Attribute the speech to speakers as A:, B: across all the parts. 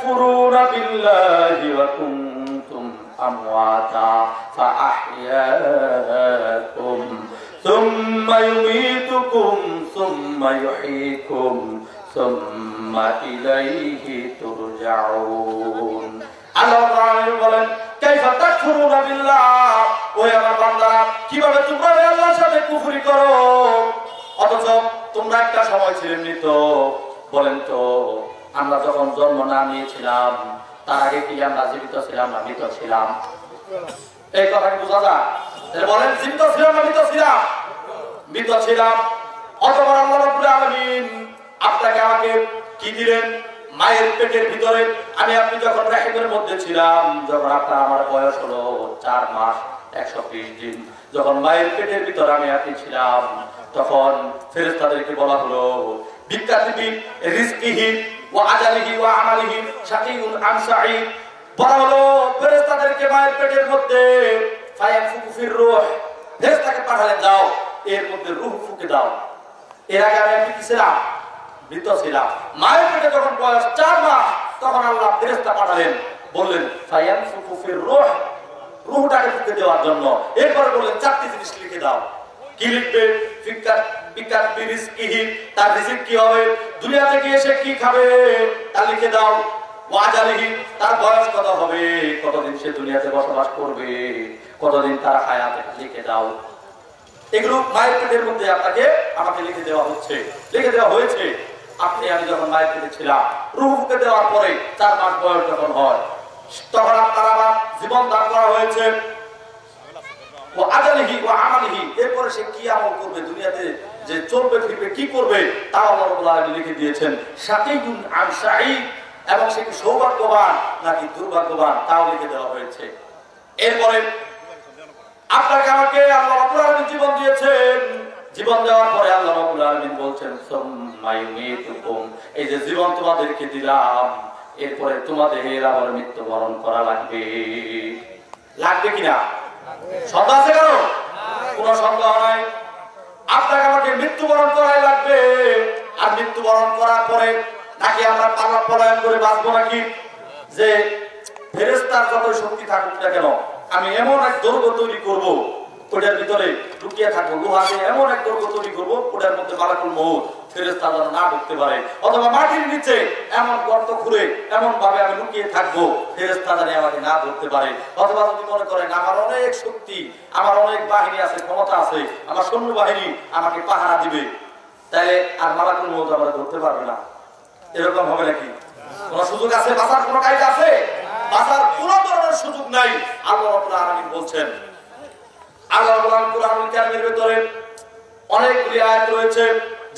A: তাকফুরুনা বিল্লাহি ওয়া কুনতুম আমওয়াতা ফাআহইয়াকুম সুম্মা ইউমীতুকুম সুম্মা ইউহয়ীকুম সুম্মা ইলাইহি তুরজাউন। আল্লাহ তাআলা বলেন, কাইফা তাকফুরুনা বিল্লাহ, ওহে আমার বান্দারা, কিভাবে তোমরা আল্লাহর সাথে কুফরি করো, অথচ তোমরা একটা সময় ছিলেন মৃত। বলেন তো, আমরা যখন জন্ম না নিয়েছিলাম তার আগে কি আমরা জীবিত ছিলাম না মৃত ছিলাম? এই কথা কি বোঝা যায়? বলেন, জীবিত ছিলাম না মৃত ছিলাম? মৃত ছিলাম। অতঃপর আল্লাহ রাব্বুল আলামিন আপনাকে আমাকে কি দিলেন? মায়ের পেটের ভিতরে আমি আপনি যখন রাহিমের মধ্যে ছিলাম, যখন আপনার আমার বয়স হলো 4 মাস 120 দিন, যখন মায়ের পেটের ভিতরে আমি আপনি ছিলাম, তখন ফেরেশতাদেরকে বলা হলো বিকাতিবি রিজকিহি ওয়া আজালিহি ওয়া আমালিহি শাকিউন আম সাঈদ। বলা হলো ফেরেশতাদেরকে মায়ের পেটের মধ্যে ফায়াফুকু ফির রূহ, ফেরেশতাকে পাঠালেন, যাও এর মধ্যে রূহ ফুঁকে দাও। এর আগে আমি আপনি কি ছিলাম? মৃত ছিলাম। মায়ের পেটে যখন বয়স 4 মাস, তখন আল্লাহ ফেরেশতা পাঠালেন, বললেন ফায়াফুকু ফির রূহ, রূহটাকে ফুঁকে দেওয়ার জন্য। এরপর বললেন 4টি জিনিস লিখে দাও। কি লিখবে? বিকাতিবি রিজকিহি, তার রিজিক কি হবে, দুনিয়াতে গিয়ে সে কি খাবে তা লিখে দাও। ওয়া আজালিহি, তার বয়স কত হবে, কতদিন সে দুনিয়াতে বসবাস করবে, কতদিন তার হায়াত, লিখে দাও। এগুলো মায়ের পেটের মধ্যে আপনাকে আমাকে লিখে দেওয়া হচ্ছে, লিখে দেওয়া হয়েছে। আপনি আমি যখন মায়ের পেটে ছিলাম, রূহ ফুঁকে দেওয়ার পরে 4 মাস বয়স যখন হয়, তখন আপনার আমার জীবন দান করা হয়েছে। ও আজালিহি ও আমালিহি, এরপরে সে কি আমল করবে, দুনিয়াতে যে চলবে ফিরবে কি করবে, তা আল্লাহ রাব্বুল আলামিন লিখে দিয়েছেন। শাকিউন আম সাঈদ, এবং সে কি সৌভাগ্যবান নাকি দুর্ভাগ্যবান, তাও লিখে দেওয়া হয়েছে। এরপরে আপনাকে আমাকে আল্লাহ রাব্বুল আলামিন জীবন দিয়েছেন। জীবন দেওয়ার পরে আল্লাহ রাব্বুল আলামিন বলছেন সুম্মা ইউমীতুকুম, এই যে জীবন তোমাদেরকে দিলাম, এরপরে তোমাদের আবার মৃত্যুবরণ করা লাগবে। লাগবে কিনা? সন্দেহ আছে কারো? কোন সন্দেহ নাই। আপনাকে আমাকে মৃত্যুবরণ করাই লাগবে। আর মৃত্যুবরণ করার পরে নাকি আমরা পলায়ন করে বাঁচবো নাকি? যে ফেরেশতার যত শক্তি থাকুক না কেন, আমি এমন এক দুর্গ তৈরি করব, ওটার ভিতরে লুকিয়ে থাকবো, লোহা দিয়ে এমন এক দুর্গ তৈরি করবো, ওটার মধ্যে মালাকুল মউত ফেরেশতা যেন না ঢুকতে পারে, অথবা মাটির নিচে এমন গর্ত খুঁড়ে এমন ভাবে আমি লুকিয়ে থাকবো, ফেরেশতা যেন আমাকে না ধরতে পারে। অথবা যদি মনে করেন আমার অনেক শক্তি, আমার অনেক বাহিনী আছে, ক্ষমতা আছে, আমার সৈন্য বাহিনী আমাকে পাহারা দিবে, তাহলে আর মালাকুল মউত আমাকে ধরতে পারবে না। এরকম হবে নাকি? কোন সুযোগ আছে? বাঁচার কোন কায়দা আছে? বাঁচার কোন ধরনের সুযোগ নাই। আল্লাহ রাব্বুল আলামিন বলছেন, আল্লাহ রাব্বুল আলামিন কোরআনুল কারীমের ভিতরে অনেকগুলি আয়াত রয়েছে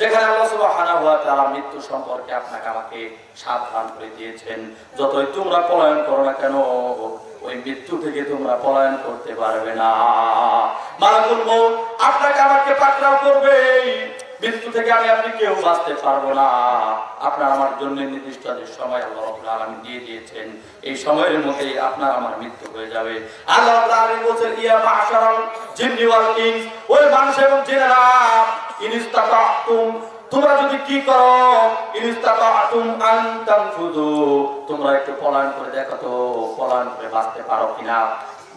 A: যেখানে আল্লাহ সুবহানাহু ওয়া তাআলা মৃত্যু সম্পর্কে আপনাকে আমাকে সাবধান করে দিয়েছেন। যতই তোমরা পলায়ন করো না কেন, ওই মৃত্যু থেকে তোমরা পলায়ন করতে পারবে না। মালাকুল মউত আপনাকে আমাকে পাকড়াও করবে, মৃত্যু থেকে আমি আপনি কেউ বাঁচতে পারবো না। আপনার আমার জন্য নির্দিষ্ট যে সময় আল্লাহ রাব্বুল আলামিন দিয়ে দিয়েছেন, এই সময়ের মধ্যে আপনার আমার মৃত্যু হয়ে যাবে। আল্লাহ রাব্বুল আলামিন বলেন, ইয়া মা'শারাল জিন্নি ওয়াল ইনস, ওই মানুষ এবং জিনেরা, ইনস্তাতাতুম, তোমরা যদি কি করো, ইনস্তাতাতুম আন তানফুযু, তোমরা একটু পলায়ন করে দেখো তো, পলায়ন করে বাঁচতে পারো কিনা।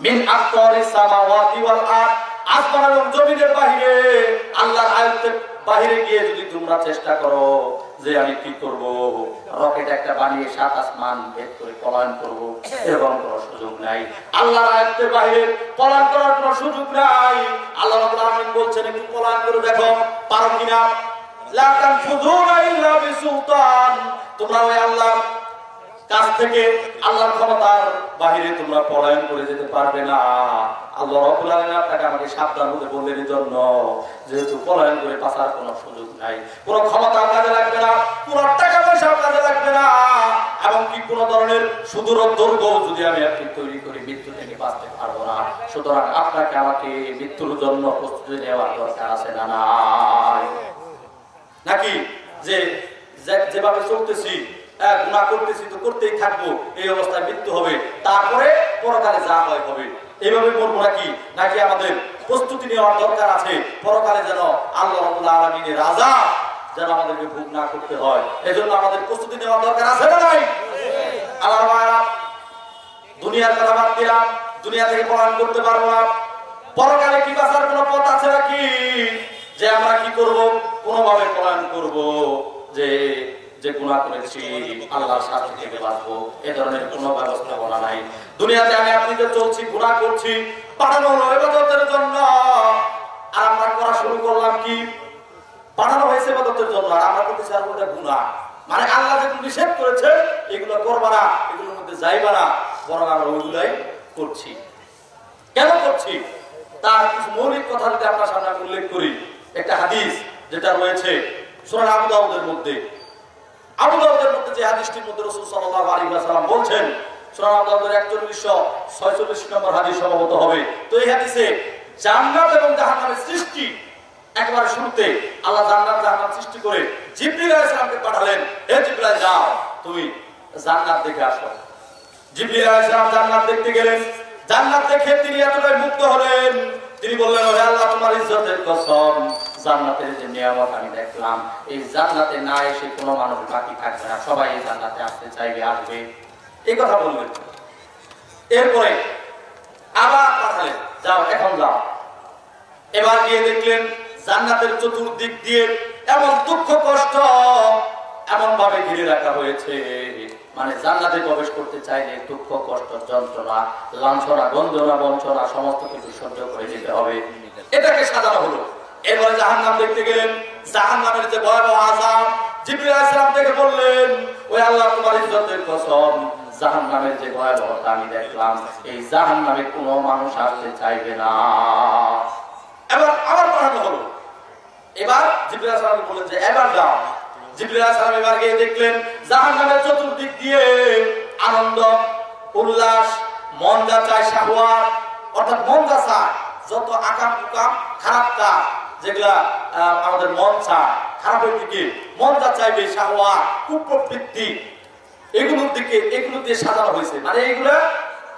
A: মিন আকতারিস সামাওয়াতি ওয়াল আরদ, আসমান এবং জমিনের বাহিরে, আল্লাহর আয়াতের বাহিরে গিয়ে যদি তোমরা চেষ্টা করো যে আমি কি করব, রকেট একটা বানিয়ে 7 আসমান ভেদ করে পলায়ন করব, এরকম কোনো সুযোগ নাই। আল্লাহর আয়াতের বাহিরে পলায়ন করার কোনো সুযোগ নাই। আল্লাহ রাব্বুল আলামিন বলছেন, একটু পলায়ন করে দেখো পারো কিনা। লা তানফুযুনা ইল্লা বিসুলতান, তোমরা ওই আল্লাহর কাছ থেকে, আল্লাহর ক্ষমতার বাহিরে তোমরা পলায়ন করে যেতে পারবে না। আল্লাহ রাব্বুল আলামিন আপনাকে আমাকে সাবধান হতে বললেন এই জন্য, যেহেতু পলায়ন করে বাঁচার কোনো সুযোগ নাই, কোনো ক্ষমতা কাজে লাগবে না, কোনো টাকা পয়সা কাজে লাগবে না, এবং কি কোনো ধরনের সুদূর দুর্গ যদি আমি আপনি তৈরি করি, মৃত্যু থেকে বাঁচতে পারবো না। সুতরাং আপনাকে আমাকে মৃত্যুর জন্য প্রস্তুতি নেওয়ার দরকার আছে না নাই? নাকি যে যেভাবে চলতেছি, গুনাহ করতেছি তো করতেই থাকবো, এই অবস্থায় মৃত্যু হবে, তারপরে পরকালে যা হয় হবে, এইভাবে মরবো নাকি? নাকি আমাদের প্রস্তুতি নেওয়ার দরকার আছে, পরকালে যেন আল্লাহ রাব্বুল আলামিনের আযাব যেন আমাদেরকে ভোগ না করতে হয়, এজন্য আমাদের প্রস্তুতি নেওয়ার দরকার আছে না নাই? দুনিয়ার কথা বাদ দিলাম, দুনিয়া থেকে পলায়ন করতে পারবো না, পরকালে কি বাঁচার কোনো পথ আছে নাকি যে আমরা কি করব, কোনোভাবে পলায়ন করব, যে গুনাহ করেছি আল্লাহর শাস্তি থেকে বাঁচবো, এ ধরনের কোনো ব্যবস্থাপনা নাই। দুনিয়াতে আমি আপনি যে চলছি, গুনাহ করছি, পাঠানো হলো ইবাদতের জন্য, আর আমরা করা শুরু করলাম কি, পাঠানো হয়েছে ইবাদতের জন্য, আর আমরা করতেছি আর ওটা গুনাহ। মানে আল্লাহ যেগুলো নিষেধ করেছে এগুলো করবা না, এগুলোর মধ্যে যাইবা না, বরং আমরা ওইগুলাই করছি। কেন করছি তার কিছু মৌলিক কথা যদি আপনার সামনে আমি উল্লেখ করি। একটা হাদিস যেটা রয়েছে সূরা আবু দাউদের মধ্যে, যে হাদিসটির মধ্যে রাসূল সাল্লাল্লাহু আলাইহি ওয়াসাল্লাম বলছেন, সূরা আবু দাউদের 4146 নম্বর হাদিস সম্ভবত হবে। তো এই হাদিসে জান্নাত এবং জাহান্নামের সৃষ্টি একবারে শুরুতে আল্লাহ জান্নাত জাহান্নাম সৃষ্টি করে জিবরিল আলাইহিস সালামকে পাঠালেন, হে জিবরিল যাও তুমি জান্নাত দেখে আসো। জিবরিল আলাইহিস সালাম জান্নাত দেখতে গেলেন, জান্নাত দেখে তিনি এতটাই মুগ্ধ হলেন, তিনি বললেন, হে আল্লাহ তোমার ইজ্জতের কসম, জান্নাতের যে নিয়ামত আমি দেখলাম, এই জান্নাতে না এসে কোনো মানুষ বাকি থাকবে না, সবাই এই জান্নাতে আসতে চাইবে, আসবে, এই কথা বললেন। এরপরে আবার পাঠালেন, যাও এখন যাও। এবার গিয়ে দেখলেন জান্নাতের চতুর্দিক দিয়ে এমন দুঃখ কষ্ট এমন ভাবে ঘিরে রাখা হয়েছে, মানে জান্নাতে প্রবেশ করতে চাইলে দুঃখ কষ্ট যন্ত্রণা লাঞ্ছনা গঞ্জনা বঞ্চনা সমস্ত কিছু সহ্য করে যেতে হবে, এটাকে সাজানো হলো। এরপরে জাহান্নাম দেখতে গেলেন, জাহান্নামের যে ভয়াবহ আযাব, জিবরিল আলাইহিস সালাম থেকে বললেন, ওই আল্লাহ তোমার ইজ্জতের কসম, জাহান্নামের যে ভয়াবহতা আমি দেখলাম, এই জাহান্নামে কোনো মানুষ আসতে চাইবে না। এবার আবার পাঠানো হলো। এবার জিবরিল আলাইহিস সালাম বললেন যে এবার যাও। জিবরিল আলাইহিস সালাম এবার গিয়ে দেখলেন জাহান্নামের চতুর্দিক দিয়ে আনন্দ উল্লাস, মন যা চায় শাহওয়াত, অর্থাৎ মন যা চায় যত আকাম কুকাম খারাপ কাজ যেগুলা আমাদের মন চায় খারাপের দিকে, মন যা চাইবে শাহওয়াত কুপ্রবৃত্তি, এগুলোর দিকে এগুলো দিয়ে সাজানো হয়েছে, মানে এগুলা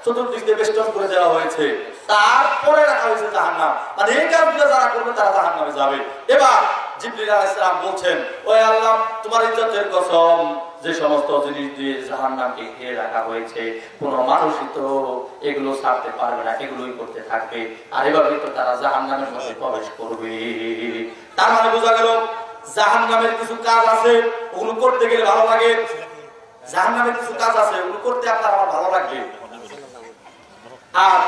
A: চতুর্দিক দিয়ে বেষ্টন করে দেওয়া হয়েছে। তারপরে রাখা হয়েছে জাহান্নাম, মানে এই কাজগুলো যারা করবে তারা জাহান্নামে যাবে। এবার জিবরিল আলাইহিস সালাম বলছেন, ওই আল্লাহ তোমার ইজ্জতের কসম, যে সমস্ত জিনিস দিয়ে জাহান্নামকে ঘিরে রাখা হয়েছে কোন মানুষই তো এগুলো ছাড়তে পারবে না, এগুলোই করতে থাকবে, আর এভাবে তো তারা জাহান্নামের মধ্যে প্রবেশ করবে। তার মানে বোঝা গেল জাহান্নামের কিছু কাজ আছে ওগুলো করতে গেলে ভালো লাগে, জাহান্নামের কিছু কাজ আছে ওগুলো করতে আপনার আমার ভালো লাগবে, আর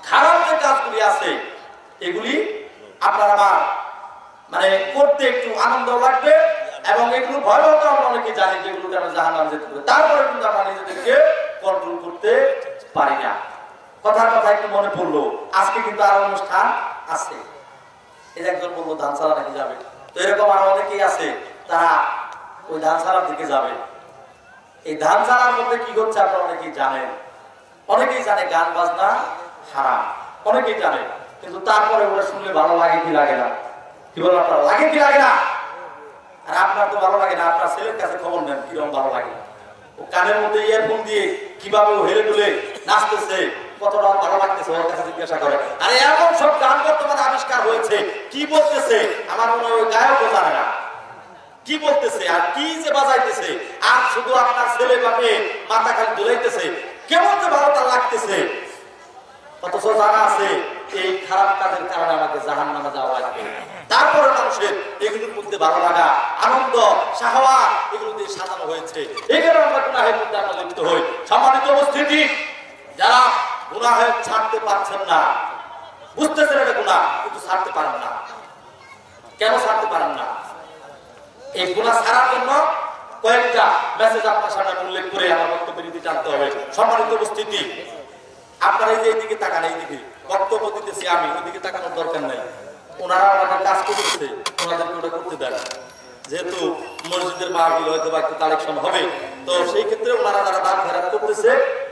A: খারাপ যে কাজগুলি আছে এগুলি আপনার আমার মানে করতে একটু আনন্দ লাগবে, এবং এগুলো ভয়াবহতা আমরা অনেকে জানি যেগুলোকে আমরা জাহান্নামে যেতে পারি, তারপরে কিন্তু আমরা নিজেদেরকে কন্ট্রোল করতে পারি না। কথার কথা একটু মনে পড়লো, আজকে কিন্তু আরো অনুষ্ঠান আছে, এই একজন বললো ধানসালা নাকি যাবে, তো এরকম আরো অনেকেই আছে তারা ওই ধানসালার দিকে যাবে। এই ধানসালার মধ্যে কি হচ্ছে আপনারা অনেকেই জানেন, অনেকেই জানে গান বাজনা হারাম, অনেকেই জানে, কিন্তু তারপরে ওরা শুনলে ভালো লাগে কি লাগে না, কি বলেন আপনার লাগে কি লাগে না? আর আপনার তো ভালো লাগে না, আপনার ছেলের কাছে খবর নেন কিরকম ভালো লাগে, ও কানের মধ্যে ইয়ারফোন দিয়ে কিভাবে ও হেলে দুলে নাচতেছে, কতটা ভালো লাগতেছে ওর কাছে জিজ্ঞাসা করে। আরে এমন সব গান বর্তমানে আবিষ্কার হয়েছে, কি বলতেছে আমার মনে হয় গায়কও জানে না কি বলতেছে আর কি যে বাজাইতেছে, আর শুধু আপনার ছেলে বাপে মাথা খালি দোলাইতেছে, কেমন যে ভালো তার লাগতেছে, অথচ জানা আছে এই খারাপ কাজের কারণে আমাকে জাহান্নামে যাওয়া লাগবে। তারপরে মানুষের এগুলোর মধ্যে ভালো লাগা আনন্দ শাহওয়াত এগুলো দিয়ে সাজানো হয়েছে, এই কারণে আমরা গুনাহের মধ্যে আমরা লিপ্ত হই। সম্মানিত উপস্থিতি, যারা গুনাহে ছাড়তে পারছেন না, বুঝতেছেন এটা গুনাহ কিন্তু ছাড়তে পারেন না, কেন ছাড়তে পারেন না? এই গুনাহ ছাড়ার জন্য কয়েকটা মেসেজ আপনার সামনে উল্লেখ করে আমার বক্তব্য নীতি জানতে হবে। সম্মানিত উপস্থিতি, আপনারা এই যে এইদিকে তাকান, এইদিকে বক্তব্য দিতেছি আমি, ওইদিকে তাকানোর দরকার নাই, ওনারা আমাদের কাজ করতেছে, ওনাদেরকে ওটা করতে দেন, যেহেতু মসজিদের মাহফিল হয়তো বা একটু কালেকশন হবে, তো সেই ক্ষেত্রে ওনারা যারা দান খয়রাত করতেছে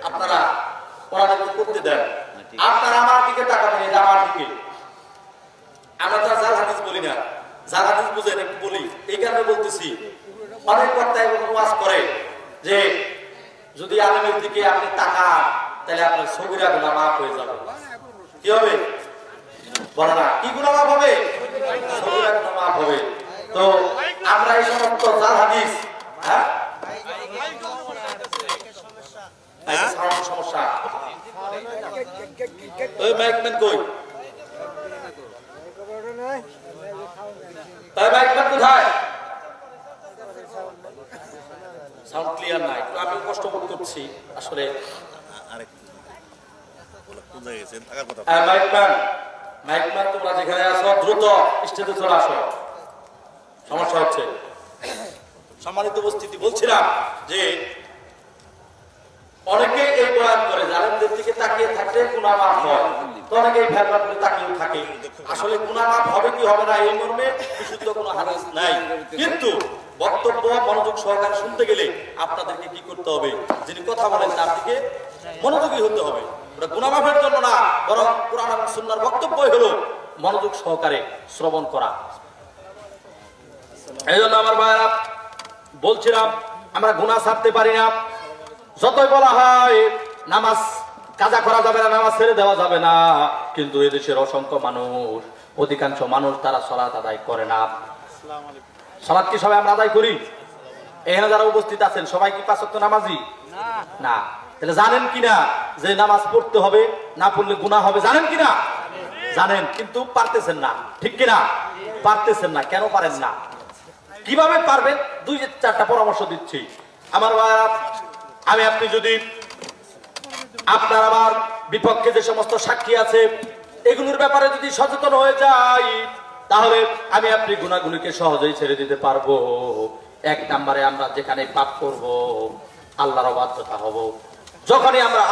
A: আপনারা ওনাদেরকে করতে দেন। আপনারা আমার দিকে তাকাবেন, এই যে আমার দিকে, আমরা তো জাল হাদিস বলি না, জাল হাদিস বুঝেন একটু বলি, এই কারণে বলতেছি, অনেক বক্তা এবং ওয়াজ করে যে যদি আলেমের দিকে আপনি তাকান তাহলে আপনার সগীরা গুনাহ মাফ হয়ে যাবে। কি হবে বলো না, কি গুনাহ মাফ হবে? সগীরা গুনাহ মাফ হবে। তো আমরা এই সমস্ত জাল হাদিস, হ্যাঁ সমস্যা। ওই মাইকম্যান কই? তাই মাইকম্যান কোথায়? সাউন্ড ক্লিয়ার নাই, আমি কষ্ট বোধ করছি আসলে। মাইকম্যান, মাইকম্যান তোমরা যেখানে আছো দ্রুত স্টেজে চলে আসো, সমস্যা হচ্ছে। সম্মানিত উপস্থিতি, বলছিলাম যে অনেকে এই বয়ান করে জালেমদের দিকে তাকিয়ে থাকলে গুনাহ মাফ হয়, তো অনেকে এই ফেরবার করে তাকিয়ে থাকে। আসলে গুনাহ মাফ হবে কি হবে না এই মর্মে বিশুদ্ধ কোনো হাদিস নাই, কিন্তু বক্তব্য মনোযোগ সহকারে শুনতে গেলে আপনাদেরকে কি করতে হবে, যিনি কথা বলেন তার দিকে মনোযোগী হতে হবে। ওটা গুনাহ মাফের জন্য না, বরং কুরআন এবং সুন্নাহর বক্তব্যই হলো মনোযোগ সহকারে শ্রবণ করা। এই জন্য আমার ভাইরা বলছিলাম, আমরা গুনাহ ছাড়তে পারি না। যতই বলা হয় নামাজ কাজা করা যাবে না, নামাজ ছেড়ে দেওয়া যাবে না, কিন্তু এদেশের অসংখ্য মানুষ, অধিকাংশ মানুষ তারা সালাত আদায় করে না। সালাত কি সবাই আমরা আদায় করি? এখানে যারা উপস্থিত আছেন সবাই কি পাঁচ ওয়াক্ত নামাজি? না। তাহলে জানেন কিনা যে নামাজ পড়তে হবে, না পড়লে গুনাহ হবে? জানেন কিনা? জানেন, কিন্তু পারতেছেন না, ঠিক কিনা? পারতেছেন না। কেন পারেন না? কিভাবে পারবেন? দুই চারটা পরামর্শ দিচ্ছি আমার ভাইরা। আমি আপনি যদি আপনার আমার বিপক্ষে যে সমস্ত সাক্ষী আছে এগুলোর ব্যাপারে যদি সচেতন হয়ে যাই, তাহলে আমি আপনি গুনাহগুলিকে সহজেই ছেড়ে দিতে পারবো। এক নম্বরে, আমরা যেখানে পাপ করব আল্লাহর অবাধ্যতা হব। যখনই আমরা